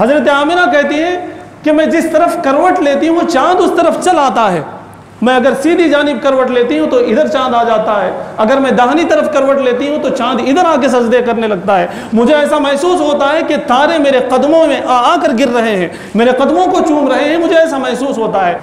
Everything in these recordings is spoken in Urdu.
حضرت آمنہ کہتی ہے کہ میں جس طرف کروٹ لیتی ہوں وہ چاند اس طرف چل آتا ہے، میں اگر سیدھی جانب کروٹ لیتی ہوں تو ادھر چاند آ جاتا ہے، اگر میں داہنی طرف کروٹ لیتی ہوں تو چاند ادھر آ کے سجدے کرنے لگتا ہے، مجھے ایسا محسوس ہوتا ہے کہ تارے میرے قدموں میں آ کر گر رہے ہیں، میرے قدموں کو چوم رہے ہیں، مجھے ایسا محسوس ہوتا ہے۔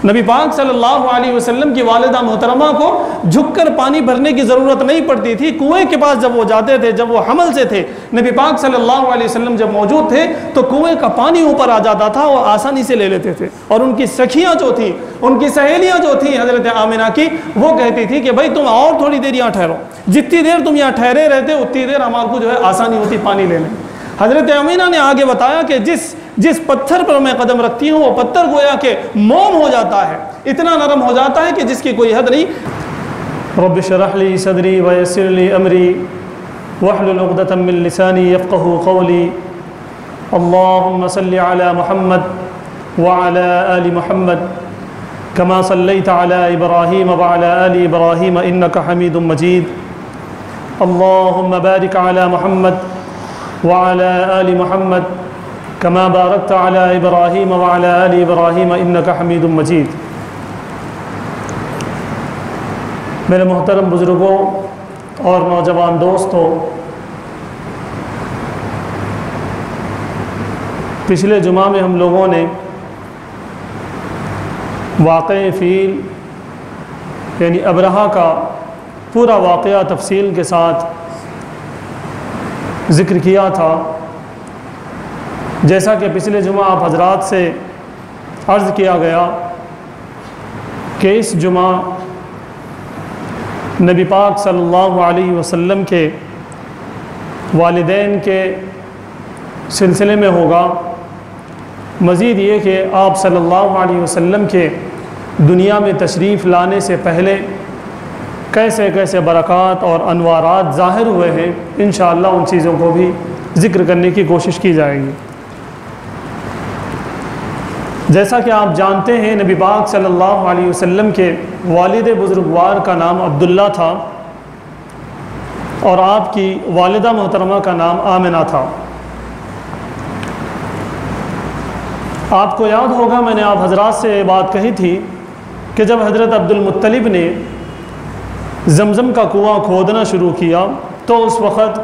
نبی پاک صلی اللہ علیہ وسلم کی والدہ محترمہ کو جھک کر پانی بھرنے کی ضرورت نہیں پڑتی تھی، کنویں کے پاس جب وہ جاتے تھے، جب وہ حمل سے تھے، نبی پاک صلی اللہ علیہ وسلم جب موجود تھے تو کنویں کا پانی اوپر آ جاتا تھا، وہ آسانی سے لے لیتے تھے، اور ان کی سکھیاں جو تھیں، ان کی سہیلیاں جو تھیں حضرت آمنہ کی، وہ کہتی تھی کہ بھائی تم اور تھوڑی دیر یہاں ٹھہرو، جتنی دیر تم یہاں ٹھہرے رہتے اتنی دیر ہمارے کو جو ہے آسانی ہوتی پانی لینے۔ حضرت آمنہ نے آگے بتایا کہ جس پتھر پر میں قدم رکھتی ہوں وہ پتھر گویا کہ موم ہو جاتا ہے، اتنا نرم ہو جاتا ہے کہ جس کی کوئی حد نہیں۔ رب اشرح لی صدری ویسر لی امری واحلل عقدۃ من لسانی یفقهوا قولی اللهم صل علی محمد وعلى آل محمد كما صليت على إبراهيم وعلى آل إبراهيم إنك حميد مجيد اللهم بارك على محمد وعلى آل محمد كما باركت على إبراهيم وعلى آل إبراهيم إنك حميد مجيد۔ میرے محترم بزرگوں اور نوجوان دوستوں، پچھلے جمعہ میں ہم لوگوں نے واقعہ فیل یعنی ابرہہ کا پورا واقعہ تفصیل کے ساتھ ذکر کیا تھا۔ جیسا کہ پچھلے جمعہ آپ حضرات سے عرض کیا گیا کہ اس جمعہ نبی پاک صلی اللہ علیہ وسلم کے والدین کے سلسلے میں ہوگا، مزید یہ کہ آپ صلی اللہ علیہ وسلم کے دنیا میں تشریف لانے سے پہلے کیسے کیسے برکات اور انوارات ظاہر ہوئے ہیں، انشاءاللہ ان چیزوں کو بھی ذکر کرنے کی کوشش کی جائے گی۔ جیسا کہ آپ جانتے ہیں نبی پاک صلی اللہ علیہ وسلم کے والد بزرگوار کا نام عبداللہ تھا اور آپ کی والدہ محترمہ کا نام آمنہ تھا۔ آپ کو یاد ہوگا میں نے آپ حضرات سے بات کہی تھی کہ جب حضرت عبد المطلب نے زمزم کا کنواں کھودنا شروع کیا تو اس وقت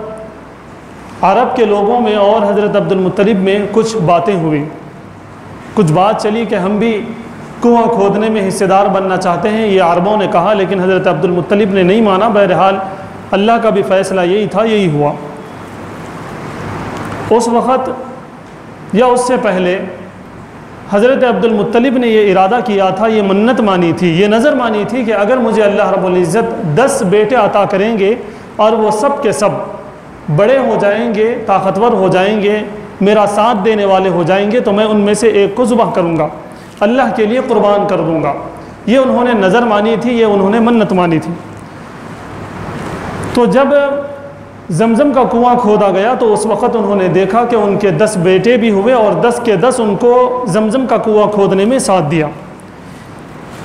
عرب کے لوگوں میں اور حضرت عبد المطلب میں کچھ باتیں ہوئی، کچھ بات چلی کہ ہم بھی کنواں کھودنے میں حصے دار بننا چاہتے ہیں، یہ عربوں نے کہا، لیکن حضرت عبد المطلب نے نہیں مانا۔ بہرحال اللہ کا بھی فیصلہ یہی تھا، یہی ہوا۔ اس وقت یا اس سے پہلے حضرت عبد المطلب نے یہ ارادہ کیا تھا، یہ منت مانی تھی، یہ نظر مانی تھی کہ اگر مجھے اللہ رب العزت 10 بیٹے عطا کریں گے اور وہ سب کے سب بڑے ہو جائیں گے، طاقتور ہو جائیں گے، میرا ساتھ دینے والے ہو جائیں گے، تو میں ان میں سے ایک کو ذبح کروں گا، اللہ کے لیے قربان کر دوں گا۔ یہ انہوں نے نظر مانی تھی، یہ انہوں نے منت مانی تھی۔ تو جب زمزم کا کنواں کھودا گیا تو اس وقت انہوں نے دیکھا کہ ان کے 10 بیٹے بھی ہوئے اور 10 کے 10 ان کو زمزم کا کنواں کھودنے میں ساتھ دیا۔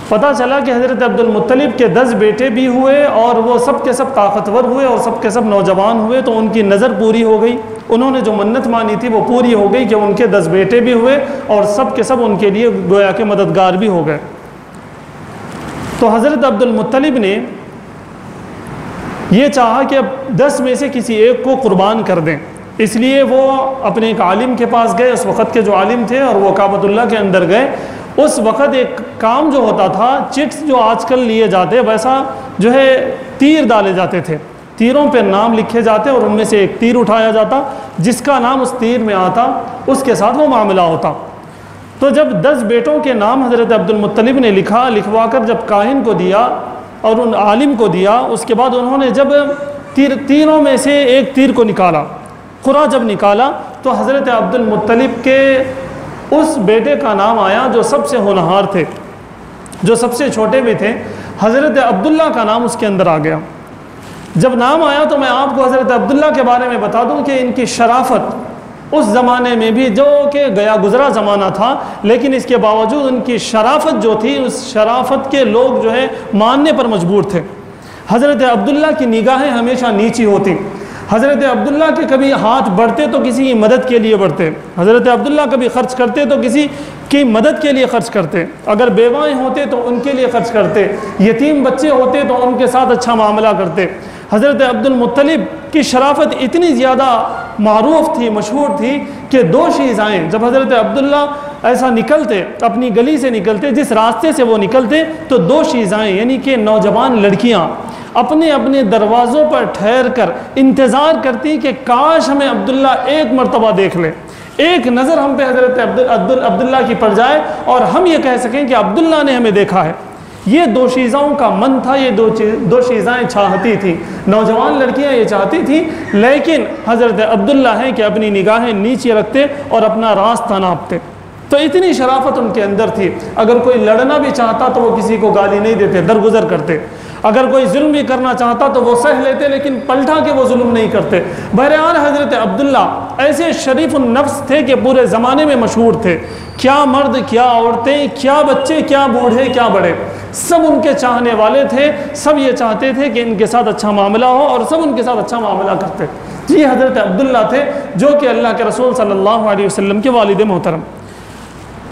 پتہ چلا کہ حضرت عبد المطلب کے 10 بیٹے بھی ہوئے اور وہ سب کے سب طاقتور ہوئے اور سب کے سب نوجوان ہوئے، تو ان کی نظر پوری ہو گئی، انہوں نے جو منت مانی تھی وہ پوری ہو گئی کہ ان کے 10 بیٹے بھی ہوئے اور سب کے سب ان کے لیے گویا کہ مددگار بھی ہو گئے۔ تو حضرت عبد المطلب نے یہ چاہا کہ اب 10 میں سے کسی ایک کو قربان کر دیں، اس لیے وہ اپنے ایک عالم کے پاس گئے، اس وقت کے جو عالم تھے، اور وہ کعبۃ اللہ کے اندر گئے۔ اس وقت ایک کام جو ہوتا تھا، چٹس جو آج کل لیے جاتے ویسا جو ہے تیر ڈالے جاتے تھے، تیروں پہ نام لکھے جاتے اور ان میں سے ایک تیر اٹھایا جاتا، جس کا نام اس تیر میں آتا اس کے ساتھ وہ معاملہ ہوتا۔ تو جب 10 بیٹوں کے نام حضرت عبد المطلب نے لکھوا کر جب کاہن کو دیا اور ان عالم کو دیا، اس کے بعد انہوں نے جب تیروں میں سے ایک تیر کو نکالا، قرعہ جب نکالا، تو حضرت عبد المطلب کے اس بیٹے کا نام آیا جو سب سے ہونہار تھے، جو سب سے چھوٹے بھی تھے، حضرت عبداللہ کا نام اس کے اندر آ گیا۔ جب نام آیا تو میں آپ کو حضرت عبداللہ کے بارے میں بتا دوں کہ ان کی شرافت اس زمانے میں بھی، جو کہ گیا گزرا زمانہ تھا، لیکن اس کے باوجود ان کی شرافت جو تھی، اس شرافت کے لوگ جو ہے ماننے پر مجبور تھے۔ حضرت عبداللہ کی نگاہیں ہمیشہ نیچی ہوتی، حضرت عبداللہ کے کبھی ہاتھ بڑھتے تو کسی کی مدد کے لیے بڑھتے، حضرت عبداللہ کبھی خرچ کرتے تو کسی کی مدد کے لیے خرچ کرتے، اگر بیوائیں ہوتے تو ان کے لیے خرچ کرتے، یتیم بچے ہوتے تو ان کے ساتھ اچھا معاملہ کرتے۔ حضرت عبد المطلب کی شرافت اتنی زیادہ معروف تھی، مشہور تھی کہ دو شیزائیں جب حضرت عبداللہ ایسا نکلتے، اپنی گلی سے نکلتے، جس راستے سے وہ نکلتے، تو دو شیزائیں یعنی کہ نوجوان لڑکیاں اپنے اپنے دروازوں پر ٹھہر کر انتظار کرتی کہ کاش ہمیں عبداللہ ایک مرتبہ دیکھ لے، ایک نظر ہم پہ حضرت عبداللہ کی پڑ جائے اور ہم یہ کہہ سکیں کہ عبداللہ نے ہمیں دیکھا ہے۔ یہ دو شیزاؤں کا من تھا، یہ دو شیزائیں چاہتی تھیں، نوجوان لڑکیاں یہ چاہتی تھیں، لیکن حضرت عبداللہ ہیں کہ اپنی نگاہیں نیچے رکھتے اور اپنا راستہ ناپتے۔ تو اتنی شرافت ان کے اندر تھی، اگر کوئی لڑنا بھی چاہتا تو وہ کسی کو گالی نہیں دیتے، درگزر کرتے، اگر کوئی ظلم بھی کرنا چاہتا تو وہ سہ لیتے، لیکن پلٹا کے وہ ظلم نہیں کرتے۔ بہرحال حضرت عبداللہ ایسے شریف النفس تھے کہ پورے زمانے میں مشہور تھے، کیا مرد کیا عورتیں کیا بچے کیا بوڑھے کیا بڑے سب ان کے چاہنے والے تھے، سب یہ چاہتے تھے کہ ان کے ساتھ اچھا معاملہ ہو اور سب ان کے ساتھ اچھا معاملہ کرتے۔ یہ حضرت عبداللہ تھے جو کہ اللہ کے رسول صلی اللہ علیہ وسلم کے والد محترم۔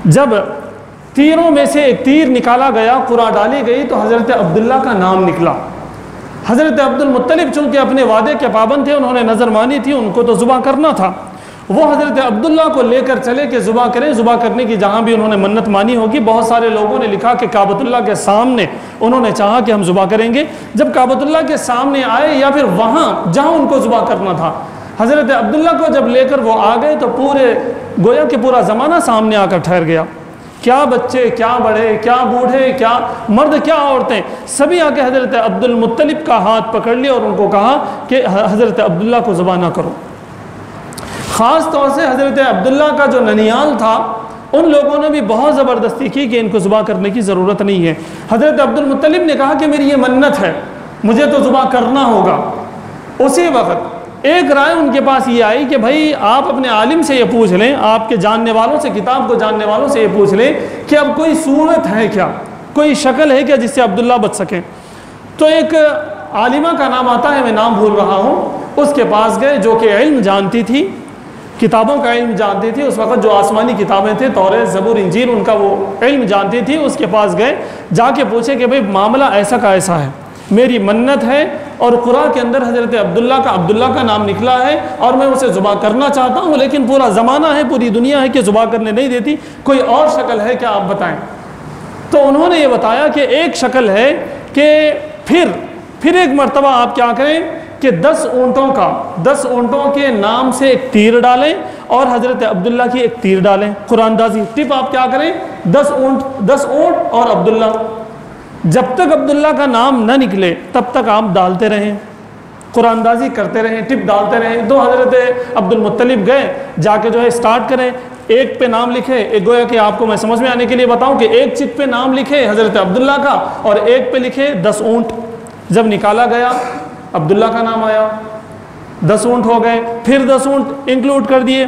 جب تیروں میں سے ایک تیر نکالا گیا، قرآن ڈالی گئی تو حضرت عبداللہ کا نام نکلا۔ حضرت عبد المطلب چونکہ اپنے وعدے کے پابند تھے، انہوں نے نظر مانی تھی، ان کو تو ذبح کرنا تھا، وہ حضرت عبداللہ کو لے کر چلے کہ ذبح کریں، ذبح کرنے کی جہاں بھی انہوں نے منت مانی ہوگی۔ بہت سارے لوگوں نے لکھا کہ کعبۃ اللہ کے سامنے انہوں نے چاہا کہ ہم ذبح کریں گے۔ جب کعبۃ اللہ کے سامنے آئے یا پھر وہاں جہاں ان کو ذبح کرنا تھا، حضرت عبداللہ کو جب لے کر وہ آ گئے تو پورے گویا کہ پورا زمانہ سامنے آ کر ٹھہر گیا، کیا بچے کیا بڑے کیا بوڑھے کیا مرد کیا عورتیں، سبھی آ کے حضرت عبد المطلب کا ہاتھ پکڑ لیا اور ان کو کہا کہ حضرت عبداللہ کو ذبح نہ کرو۔ خاص طور سے حضرت عبداللہ کا جو ننیال تھا، ان لوگوں نے بھی بہت زبردستی کی کہ ان کو ذبح کرنے کی ضرورت نہیں ہے۔ حضرت عبد المطلب نے کہا کہ میری یہ منت ہے، مجھے تو ذبح کرنا ہوگا۔ اسی وقت ایک رائے ان کے پاس یہ آئی کہ بھائی آپ اپنے عالم سے یہ پوچھ لیں، آپ کے جاننے والوں سے، کتاب کو جاننے والوں سے یہ پوچھ لیں کہ اب کوئی صورت ہے کیا، کوئی شکل ہے کیا جس سے عبداللہ بچ سکیں۔ تو ایک عالمہ کا نام آتا ہے، میں نام بھول رہا ہوں، اس کے پاس گئے جو کہ علم جانتی تھی، کتابوں کا علم جانتی تھی، اس وقت جو آسمانی کتابیں تھے توریت زبور انجیل ان کا وہ علم جانتی تھی۔ اس کے پاس گئے، جا کے پوچھے کہ بھئی معاملہ ایسا کا ایسا ہے، میری منت ہے اور قرآن کے اندر حضرت عبداللہ کا نام نکلا ہے اور میں اسے ذبح کرنا چاہتا ہوں، لیکن پورا زمانہ ہے، پوری دنیا ہے کہ ذبح کرنے نہیں دیتی، کوئی اور شکل ہے کیا آپ بتائیں۔ تو انہوں نے یہ بتایا کہ ایک شکل ہے کہ پھر ایک مرتبہ آپ کیا کریں کہ 10 اونٹوں کے نام سے ایک تیر ڈالیں اور حضرت عبداللہ کی ایک تیر ڈالیں، قرآن دازی ٹپ آپ کیا کریں، 10 اونٹ اور عبداللہ، جب تک عبداللہ کا نام نہ نکلے تب تک آپ ڈالتے رہیں، قرآن دازی کرتے رہیں، ٹپ ڈالتے رہیں۔ تو حضرت عبد المطلب گئے، جا کے جو ہے سٹارٹ کریں، ایک پہ نام لکھے، ایک گویا کہ آپ کو میں سمجھ میں آنے کے لیے بتاؤں کہ ایک چٹ پہ نام لکھے حضرت عبداللہ کا اور ایک پہ لکھے 10 اونٹ۔ جب نکالا گیا عبداللہ کا نام آیا، 10 اونٹ ہو گئے، پھر 10 اونٹ انکلوڈ کر دیے،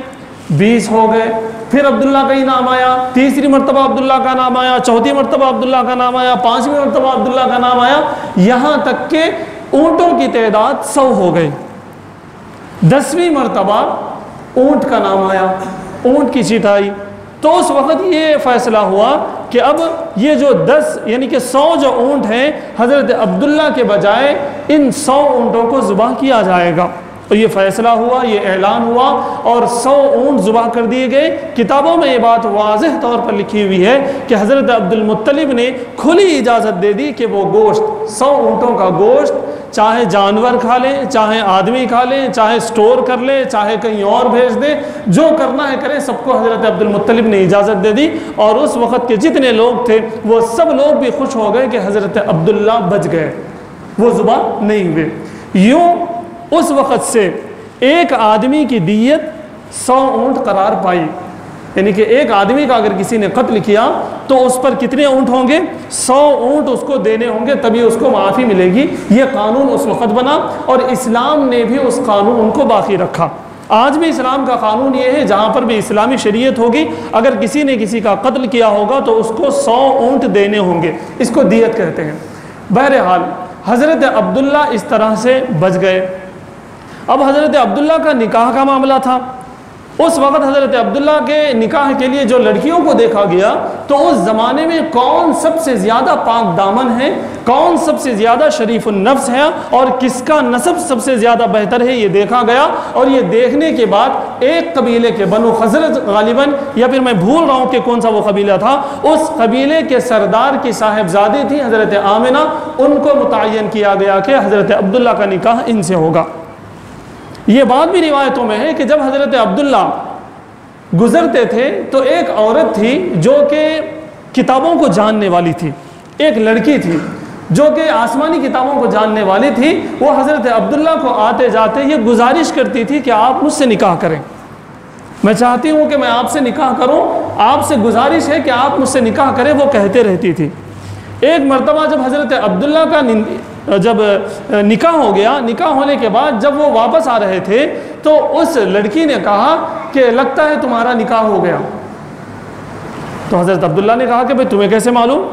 20 ہو گئے، پھر عبداللہ کا ہی نام آیا، تیسری مرتبہ عبداللہ کا نام آیا، چوتھی مرتبہ عبداللہ کا نام آیا، 5ویں مرتبہ عبداللہ کا نام آیا، یہاں تک کہ اونٹوں کی تعداد 100 ہو گئی۔ 10ویں مرتبہ اونٹ کا نام آیا، اونٹ کی چیٹ آئی، تو اس وقت یہ فیصلہ ہوا کہ اب یہ جو 10 یعنی کہ 100 جو اونٹ ہیں، حضرت عبداللہ کے بجائے ان 100 اونٹوں کو ذبح کیا جائے گا۔ تو یہ فیصلہ ہوا، یہ اعلان ہوا اور 100 اونٹ ذبح کر دیے گئے۔ کتابوں میں یہ بات واضح طور پر لکھی ہوئی ہے کہ حضرت عبد المطلب نے کھلی اجازت دے دی کہ وہ گوشت، 100 اونٹوں کا گوشت، چاہے جانور کھا لیں، چاہے آدمی کھا لیں، چاہے سٹور کر لیں، چاہے کہیں اور بھیج دیں، جو کرنا ہے کریں، سب کو حضرت عبد المطلب نے اجازت دے دی۔ اور اس وقت کے جتنے لوگ تھے وہ سب لوگ بھی خوش ہو گئے کہ حضرت عبداللہ بچ گئے، وہ ذبح نہیں ہوئے۔ یوں اس وقت سے ایک آدمی کی دیت 100 اونٹ قرار پائی، یعنی کہ ایک آدمی کا اگر کسی نے قتل کیا تو اس پر کتنے اونٹ ہوں گے، 100 اونٹ اس کو دینے ہوں گے، تبھی اس کو معافی ملے گی۔ یہ قانون اس وقت بنا اور اسلام نے بھی اس قانون کو باقی رکھا۔ آج بھی اسلام کا قانون یہ ہے، جہاں پر بھی اسلامی شریعت ہوگی، اگر کسی نے کسی کا قتل کیا ہوگا تو اس کو 100 اونٹ دینے ہوں گے، اس کو دیت کہتے ہیں۔ بہرحال حضرت عبداللہ اس طرح سے بچ گئے۔ اب حضرت عبداللہ کا نکاح کا معاملہ تھا۔ اس وقت حضرت عبداللہ کے نکاح کے لیے جو لڑکیوں کو دیکھا گیا تو اس زمانے میں کون سب سے زیادہ پاک دامن ہے، کون سب سے زیادہ شریف النفس ہے اور کس کا نسب سب سے زیادہ بہتر ہے، یہ دیکھا گیا۔ اور یہ دیکھنے کے بعد ایک قبیلے کے بنو خزرج غالباً، یا پھر میں بھول رہا ہوں کہ کون سا وہ قبیلہ تھا، اس قبیلے کے سردار کی صاحبزادی تھی حضرت آمنہ، ان کو متعین کیا گیا کہ حضرت عبداللہ کا نکاح ان سے ہوگا۔ یہ بات بھی روایتوں میں ہے کہ جب حضرت عبداللہ گزرتے تھے تو ایک عورت تھی جو کہ کتابوں کو جاننے والی تھی، ایک لڑکی تھی جو کہ آسمانی کتابوں کو جاننے والی تھی۔ وہ حضرت عبداللہ کو آتے جاتے یہ گزارش کرتی تھی کہ آپ مجھ سے نکاح کریں، میں چاہتی ہوں کہ میں آپ سے نکاح کروں، آپ سے گزارش ہے کہ آپ مجھ سے نکاح کریں، وہ کہتے رہتی تھی۔ ایک مرتبہ جب حضرت عبداللہ کا جب نکاح ہو گیا، نکاح ہونے کے بعد جب وہ واپس آ رہے تھے تو اس لڑکی نے کہا کہ لگتا ہے تمہارا نکاح ہو گیا۔ تو حضرت عبداللہ نے کہا کہ بھئی تمہیں کیسے معلوم؟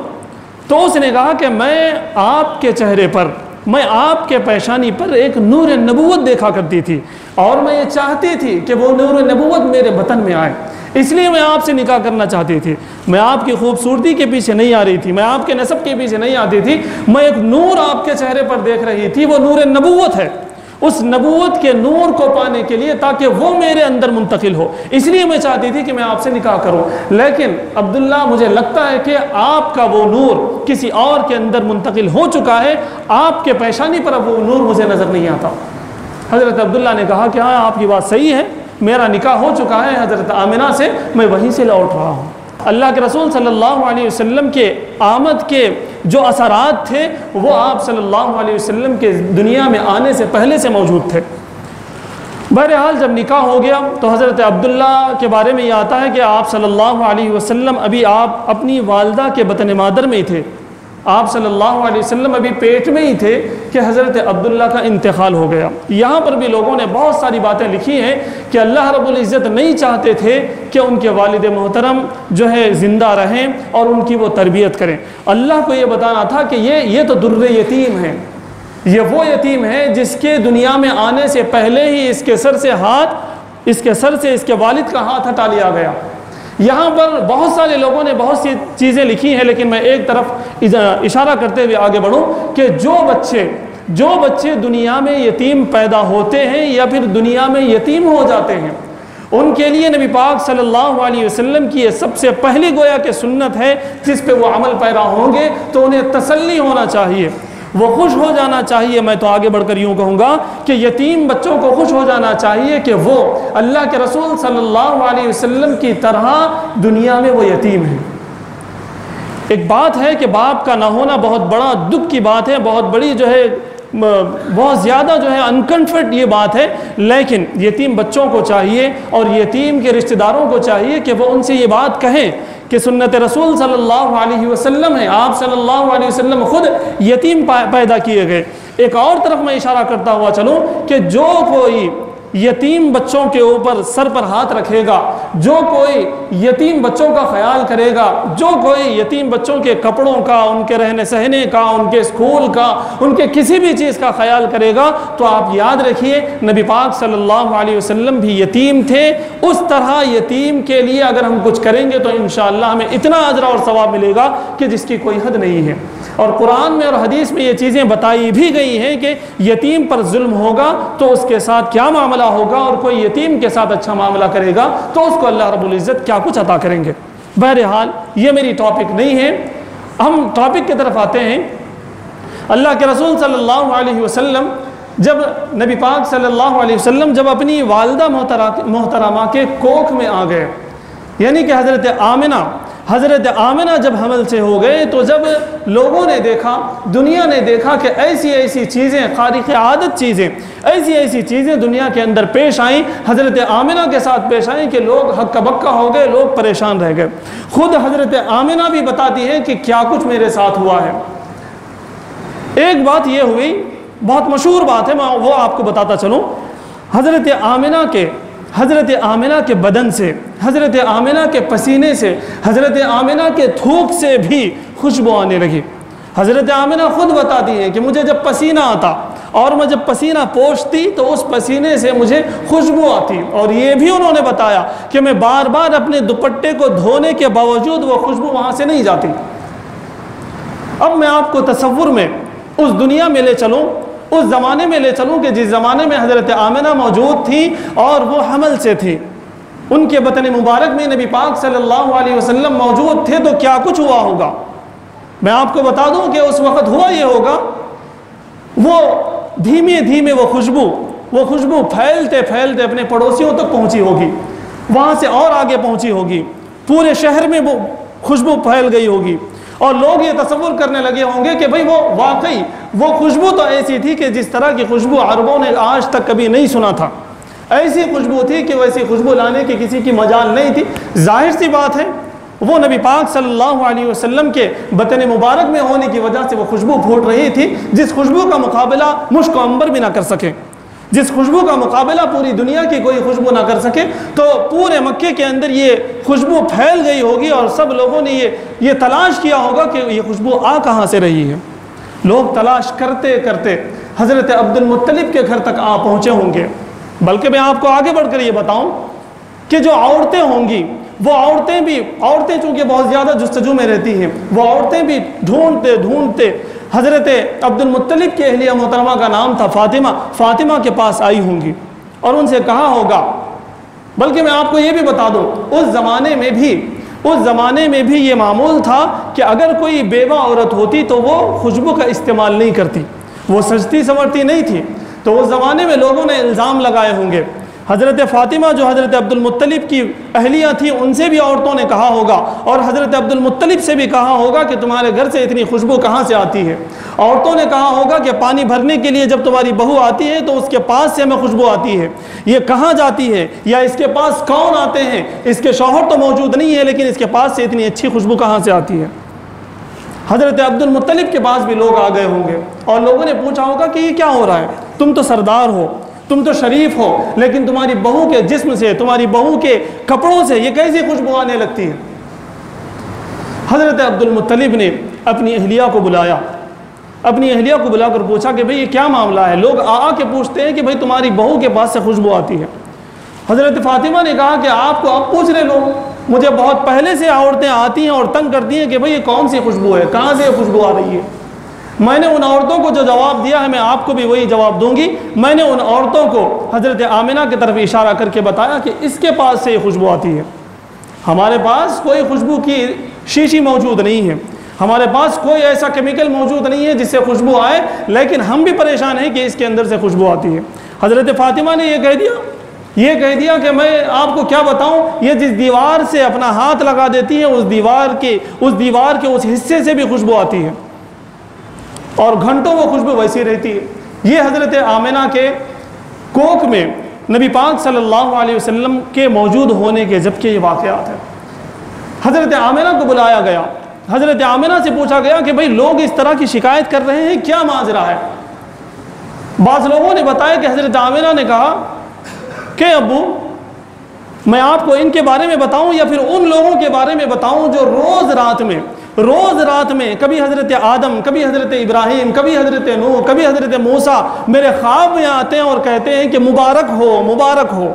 تو اس نے کہا کہ میں آپ کے چہرے پر، میں آپ کے پیشانی پر ایک نور نبوت دیکھا کرتی تھی اور میں یہ چاہتی تھی کہ وہ نور نبوت میرے بطن میں آئے، اس لیے میں آپ سے نکاح کرنا چاہتی تھی۔ میں آپ کی خوبصورتی کے پیچھے نہیں آ رہی تھی، میں آپ کے نسب کے پیچھے نہیں آتی تھی، میں ایک نور آپ کے چہرے پر دیکھ رہی تھی، وہ نور نبوت ہے۔ اس نبوت کے نور کو پانے کے لیے تاکہ وہ میرے اندر منتقل ہو، اس لیے میں چاہتی تھی کہ میں آپ سے نکاح کروں۔ لیکن عبداللہ مجھے لگتا ہے کہ آپ کا وہ نور کسی اور کے اندر منتقل ہو چکا ہے، آپ کے پیشانی پر اب وہ نور مجھے نظر نہیں آتا۔ حضرت عبداللہ نے کہا کہ ہاں آپ کی بات صحیح ہے، میرا نکاح ہو چکا ہے حضرت آمنہ سے، میں وہیں سے لوٹ رہا ہوں۔ اللہ کے رسول صلی اللہ علیہ وسلم کے آمد کے جو اثرات تھے وہ آپ صلی اللہ علیہ وسلم کے دنیا میں آنے سے پہلے سے موجود تھے۔ بہرحال جب نکاح ہو گیا تو حضرت عبداللہ کے بارے میں یہ آتا ہے کہ آپ صلی اللہ علیہ وسلم ابھی آپ اپنی والدہ کے بطن مادر میں ہی تھے، آپ صلی اللہ علیہ وسلم ابھی پیٹ میں ہی تھے کہ حضرت عبداللہ کا انتقال ہو گیا۔ یہاں پر بھی لوگوں نے بہت ساری باتیں لکھی ہیں کہ اللہ رب العزت نہیں چاہتے تھے کہ ان کے والد محترم جو ہے زندہ رہیں اور ان کی وہ تربیت کریں۔ اللہ کو یہ بتانا تھا کہ یہ تو در یتیم ہے، یہ وہ یتیم ہے جس کے دنیا میں آنے سے پہلے ہی اس کے سر سے اس کے والد کا ہاتھ ہٹا لیا گیا۔ یہاں پر بہت سارے لوگوں نے بہت سی چیزیں لکھی ہیں، لیکن میں ایک طرف اشارہ کرتے ہوئے آگے بڑھوں کہ جو بچے دنیا میں یتیم پیدا ہوتے ہیں یا پھر دنیا میں یتیم ہو جاتے ہیں، ان کے لیے نبی پاک صلی اللہ علیہ وسلم کی یہ سب سے پہلی گویا کہ سنت ہے جس پہ وہ عمل پیرا ہوں گے تو انہیں تسلی ہونا چاہیے، وہ خوش ہو جانا چاہیے۔ میں تو آگے بڑھ کر یوں کہوں گا کہ یتیم بچوں کو خوش ہو جانا چاہیے کہ وہ اللہ کے رسول صلی اللہ علیہ وسلم کی طرح دنیا میں وہ یتیم ہیں۔ ایک بات ہے کہ باپ کا نہ ہونا بہت بڑا دکھ کی بات ہے، بہت بڑی جو ہے بہت زیادہ جو ہے انکمفرٹ یہ بات ہے، لیکن یتیم بچوں کو چاہیے اور یتیم کے رشتہ داروں کو چاہیے کہ وہ ان سے یہ بات کہیں کہ سنت رسول صلی اللہ علیہ وسلم ہے، آپ صلی اللہ علیہ وسلم خود یتیم پیدا کیے گئے۔ ایک اور طرف میں اشارہ کرتا ہوا چلوں کہ جو کوئی یتیم بچوں کے اوپر سر پر ہاتھ رکھے گا، جو کوئی یتیم بچوں کا خیال کرے گا، جو کوئی یتیم بچوں کے کپڑوں کا، ان کے رہنے سہنے کا، ان کے اسکول کا، ان کے کسی بھی چیز کا خیال کرے گا، تو آپ یاد رکھیے نبی پاک صلی اللہ علیہ وسلم بھی یتیم تھے۔ اس طرح یتیم کے لیے اگر ہم کچھ کریں گے تو انشاءاللہ ہمیں اتنا اجر اور ثواب ملے گا کہ جس کی کوئی حد نہیں ہے۔ اور قرآن میں اور حدیث میں یہ چیزیں بتائی بھی گئی ہیں کہ یتیم پر ظلم ہوگا تو اس کے ساتھ کیا معاملہ ہوگا، اور کوئی یتیم کے ساتھ اچھا معاملہ کرے گا تو اس کو اللہ رب العزت کیا کچھ عطا کریں گے۔ بہرحال یہ میری ٹاپک نہیں ہے، ہم ٹاپک کی طرف آتے ہیں۔ اللہ کے رسول صلی اللہ علیہ وسلم جب نبی پاک صلی اللہ علیہ وسلم جب اپنی والدہ محترمہ کے کوکھ میں آ گئے، یعنی کہ حضرت آمنہ جب حمل سے ہو گئے، تو جب لوگوں نے دیکھا، دنیا نے دیکھا کہ ایسی چیزیں، خارق عادت چیزیں، ایسی چیزیں دنیا کے اندر پیش آئیں، حضرت آمنہ کے ساتھ پیش آئیں کہ لوگ ہکا بکا ہو گئے، لوگ پریشان رہ گئے۔ خود حضرت آمنہ بھی بتاتی ہے کہ کیا کچھ میرے ساتھ ہوا ہے۔ ایک بات یہ ہوئی، بہت مشہور بات ہے، میں وہ آپ کو بتاتا چلوں۔ حضرت آمنہ کے بدن سے، حضرت آمنہ کے پسینے سے، حضرت آمنہ کے تھوک سے بھی خوشبو آنے لگی۔ حضرت آمنہ خود بتاتی ہیں کہ مجھے جب پسینہ آتا اور میں جب پسینہ پوچھتی تو اس پسینے سے مجھے خوشبو آتی، اور یہ بھی انہوں نے بتایا کہ میں بار بار اپنے دوپٹے کو دھونے کے باوجود وہ خوشبو وہاں سے نہیں جاتی۔ اب میں آپ کو تصور میں اس دنیا میں لے چلوں، اس زمانے میں لے چلوں کہ جس زمانے میں حضرت آمنہ موجود تھی اور وہ حمل سے تھی، ان کے بطن مبارک میں نبی پاک صلی اللہ علیہ وسلم موجود تھے، تو کیا کچھ ہوا ہوگا۔ میں آپ کو بتا دوں کہ اس وقت ہوا یہ ہوگا، وہ دھیمے دھیمے وہ خوشبو پھیلتے پھیلتے اپنے پڑوسیوں تک پہنچی ہوگی، وہاں سے اور آگے پہنچی ہوگی، پورے شہر میں وہ خوشبو پھیل گئی ہوگی، اور لوگ یہ تصور کرنے لگے ہوں گے کہ بھئی وہ واقعی وہ خوشبو تو ایسی تھی کہ جس طرح کی خوشبو عربوں نے آج تک کبھی نہیں سنا تھا، ایسی خوشبو تھی کہ ویسی خوشبو لانے کی کسی کی مجال نہیں تھی۔ ظاہر سی بات ہے وہ نبی پاک صلی اللہ علیہ وسلم کے بطن مبارک میں ہونے کی وجہ سے وہ خوشبو پھوٹ رہی تھی، جس خوشبو کا مقابلہ مشک و عنبر بھی نہ کر سکے، جس خوشبو کا مقابلہ پوری دنیا کی کوئی خوشبو نہ کر سکے۔ تو پورے مکے کے اندر یہ خوشبو پھیل گئی ہوگی، اور سب لوگوں نے یہ تلاش کیا ہوگا کہ یہ خوشبو آ کہاں سے رہی ہے۔ لوگ تلاش کرتے کرتے حضرت عبد المطلب کے گھر تک آ پہنچے ہوں گے۔ بلکہ میں آپ کو آگے بڑھ کر یہ بتاؤں کہ جو عورتیں ہوں گی، وہ عورتیں چونکہ بہت زیادہ جستجو میں رہتی ہیں، وہ عورتیں بھی ڈھونڈتے ڈھونڈتے حضرت عبد المطلب کی اہلیہ محترمہ کا نام تھا فاطمہ کے پاس آئی ہوں گی، اور ان سے کہا ہوگا۔ بلکہ میں آپ کو یہ بھی بتا دوں، اس زمانے میں بھی یہ معمول تھا کہ اگر کوئی بیوہ عورت ہوتی تو وہ خوشبو کا استعمال نہیں کرتی، وہ سجتی سنورتی نہیں تھی، تو اس زمانے میں لوگوں نے الزام لگائے ہوں گے۔ حضرت فاطمہ جو حضرت عبد المطلب کی اہلیہ تھی، ان سے بھی عورتوں نے کہا ہوگا، اور حضرت عبد المطلب سے بھی کہا ہوگا کہ تمہارے گھر سے اتنی خوشبو کہاں سے آتی ہے۔ عورتوں نے کہا ہوگا کہ پانی بھرنے کے لیے جب تمہاری بہو آتی ہے تو اس کے پاس سے ہمیں خوشبو آتی ہے، یہ کہاں جاتی ہے، یا اس کے پاس کون آتے ہیں، اس کے شوہر تو موجود نہیں ہے لیکن اس کے پاس سے اتنی اچھی خوشبو کہاں سے آتی ہے۔ حضرت عبد المطلب کے پاس بھی لوگ آ گئے ہوں گے، اور لوگوں نے پوچھا ہوگا کہ یہ کیا ہو رہا ہے، تم تو سردار ہو، تم تو شریف ہو، لیکن تمہاری بہو کے جسم سے، تمہاری بہو کے کپڑوں سے یہ کیسی خوشبو آنے لگتی ہے۔ حضرت عبد المطلب نے اپنی اہلیہ کو بلا کر پوچھا کہ بھئی یہ کیا معاملہ ہے، لوگ آ کے پوچھتے ہیں کہ بھئی تمہاری بہو کے پاس سے خوشبو آتی ہے۔ حضرت فاطمہ نے کہا کہ آپ کو اب پوچھ رہے لوگ، مجھے بہت پہلے سے عورتیں آتی ہیں اور تنگ کرتی ہیں کہ بھئی یہ کون سی خوشبو ہے، کہاں سے یہ خوشبو آ رہی ہے۔ میں نے ان عورتوں کو جو جواب دیا ہے میں آپ کو بھی وہی جواب دوں گی۔ میں نے ان عورتوں کو حضرت آمنہ کی طرف اشارہ کر کے بتایا کہ اس کے پاس سے یہ خوشبو آتی ہے، ہمارے پاس کوئی خوشبو کی شیشی موجود نہیں ہے، ہمارے پاس کوئی ایسا کیمیکل موجود نہیں ہے جس سے خوشبو آئے، لیکن ہم بھی پریشان ہیں کہ اس کے اندر سے خوشبو آتی ہے۔ حضرت فاطمہ نے یہ کہہ دیا کہ میں آپ کو کیا بتاؤں، یہ جس دیوار سے اپنا ہاتھ لگا دیتی ہے اس دیوار کے اس حصے سے بھی خوشبو آتی ہے، اور گھنٹوں وہ خوشبو ویسی رہتی ہے۔ یہ حضرت آمنہ کے کوکھ میں نبی پاک صلی اللہ علیہ وسلم کے موجود ہونے کے جبکہ یہ واقعات ہیں۔ حضرت آمنہ کو بلایا گیا، حضرت آمنہ سے پوچھا گیا کہ بھئی لوگ اس طرح کی شکایت کر رہے ہیں، کیا ماجرا ہے۔ بعض لوگوں نے بتایا کہ حضرت آمنہ نے کہا کہ ابو میں آپ کو ان کے بارے میں بتاؤں یا پھر ان لوگوں کے بارے میں بتاؤں جو روز رات میں کبھی حضرت آدم، کبھی حضرت ابراہیم، کبھی حضرت نوح، کبھی حضرت موسیٰ میرے خواب میں آتے ہیں اور کہتے ہیں کہ مبارک ہو۔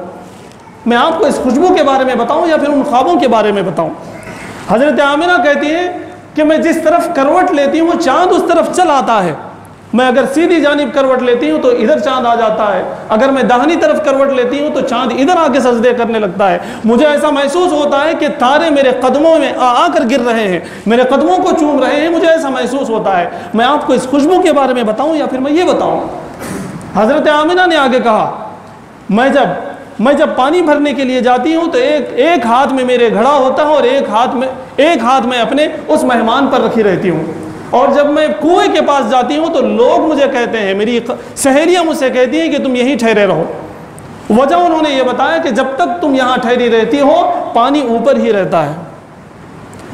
میں آپ کو اس خوشبو کے بارے میں بتاؤں یا پھر ان خوابوں کے بارے میں بتاؤں۔ حضرت آمنہ کہتی ہے کہ میں جس طرف کروٹ لیتی ہوں چاند اس طرف چل آتا ہے، میں اگر سیدھی جانب کروٹ لیتی ہوں تو ادھر چاند آ جاتا ہے، اگر میں داہنی طرف کروٹ لیتی ہوں تو چاند ادھر آ کے سجدے کرنے لگتا ہے، مجھے ایسا محسوس ہوتا ہے کہ تارے میرے قدموں میں آ کر گر رہے ہیں، میرے قدموں کو چوم رہے ہیں، مجھے ایسا محسوس ہوتا ہے۔ میں آپ کو اس خوشبو کے بارے میں بتاؤں یا پھر میں یہ بتاؤں۔ حضرت آمنہ نے آگے کہا میں جب پانی بھرنے کے لیے جاتی ہوں تو ایک ہاتھ میں میرے گھڑا ہوتا ہے اور ایک ہاتھ میں اپنے اس مہمان پر رکھی رہتی ہوں، اور جب میں کنویں کے پاس جاتی ہوں تو لوگ مجھے کہتے ہیں، میری سہیلیاں مجھ سے کہتی ہیں کہ تم یہیں ٹھہرے رہو۔ وجہ انہوں نے یہ بتایا کہ جب تک تم یہاں ٹھہری رہتی ہو پانی اوپر ہی رہتا ہے،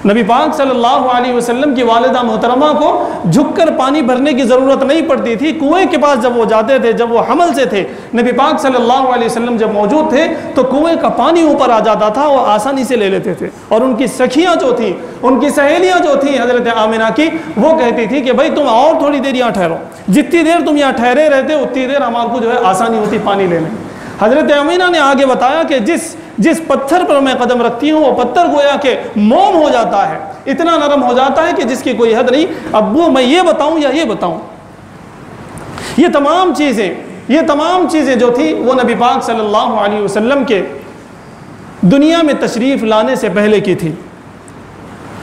نبی پاک صلی اللہ علیہ وسلم کی والدہ محترمہ کو جھک کر پانی بھرنے کی ضرورت نہیں پڑتی تھی. کنویں کے پاس جب وہ جاتے تھے، جب وہ حمل سے تھے، نبی پاک صلی اللہ علیہ وسلم جب موجود تھے تو کنویں کا پانی اوپر آ جاتا تھا، وہ آسانی سے لے لیتے تھے. اور ان کی سکھیاں جو تھیں، ان کی سہیلیاں جو تھیں حضرت آمنہ کی، وہ کہتی تھی کہ بھائی تم اور تھوڑی دیر یہاں ٹھہرو، جتنی دیر تم یہاں ٹھہرے رہتے اتنی دیر ہمارے کو جو ہے آسانی ہوتی پانی لینے. حضرت آمنہ نے آگے بتایا کہ جس پتھر پر میں قدم رکھتی ہوں وہ پتھر گویا کہ موم ہو جاتا ہے، اتنا نرم ہو جاتا ہے کہ جس کی کوئی حد نہیں. ابو میں یہ بتاؤں یا یہ بتاؤں؟ یہ تمام چیزیں جو تھی وہ نبی پاک صلی اللہ علیہ وسلم کے دنیا میں تشریف لانے سے پہلے کی تھی.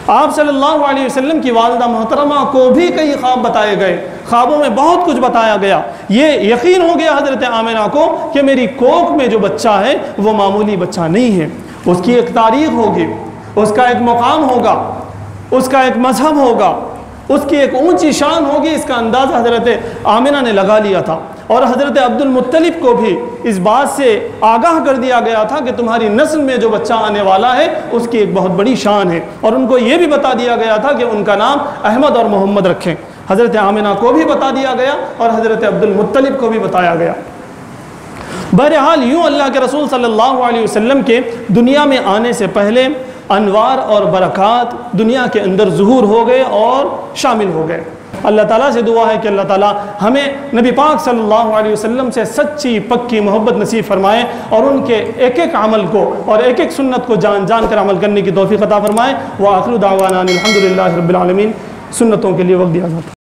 آپ صلی اللہ علیہ وسلم کی والدہ محترمہ کو بھی کئی خواب بتائے گئے، خوابوں میں بہت کچھ بتایا گیا. یہ یقین ہو گیا حضرت آمنہ کو کہ میری کوکھ میں جو بچہ ہے وہ معمولی بچہ نہیں ہے، اس کی ایک تاریخ ہوگی، اس کا ایک مقام ہوگا، اس کا ایک مذہب ہوگا، اس کی ایک اونچی شان ہوگی. اس کا اندازہ حضرت آمنہ نے لگا لیا تھا. اور حضرت عبد المطلب کو بھی اس بات سے آگاہ کر دیا گیا تھا کہ تمہاری نسل میں جو بچہ آنے والا ہے اس کی ایک بہت بڑی شان ہے. اور ان کو یہ بھی بتا دیا گیا تھا کہ ان کا نام احمد اور محمد رکھیں. حضرت آمنہ کو بھی بتا دیا گیا اور حضرت عبد المطلب کو بھی بتایا گیا. بہرحال یوں اللہ کے رسول صلی اللہ علیہ وسلم کے دنیا میں آنے سے پہلے انوار اور برکات دنیا کے اندر ظہور ہو گئے اور شامل ہو گئے. اللہ تعالیٰ سے دعا ہے کہ اللہ تعالیٰ ہمیں نبی پاک صلی اللہ علیہ وسلم سے سچی پکی محبت نصیب فرمائے اور ان کے ایک ایک عمل کو اور ایک ایک سنت کو جان جان کر عمل کرنے کی توفیق عطا فرمائے. وآخر دعوانا الحمدللہ رب العالمین. سنتوں کے لیے وقت دیا جاتا ہے.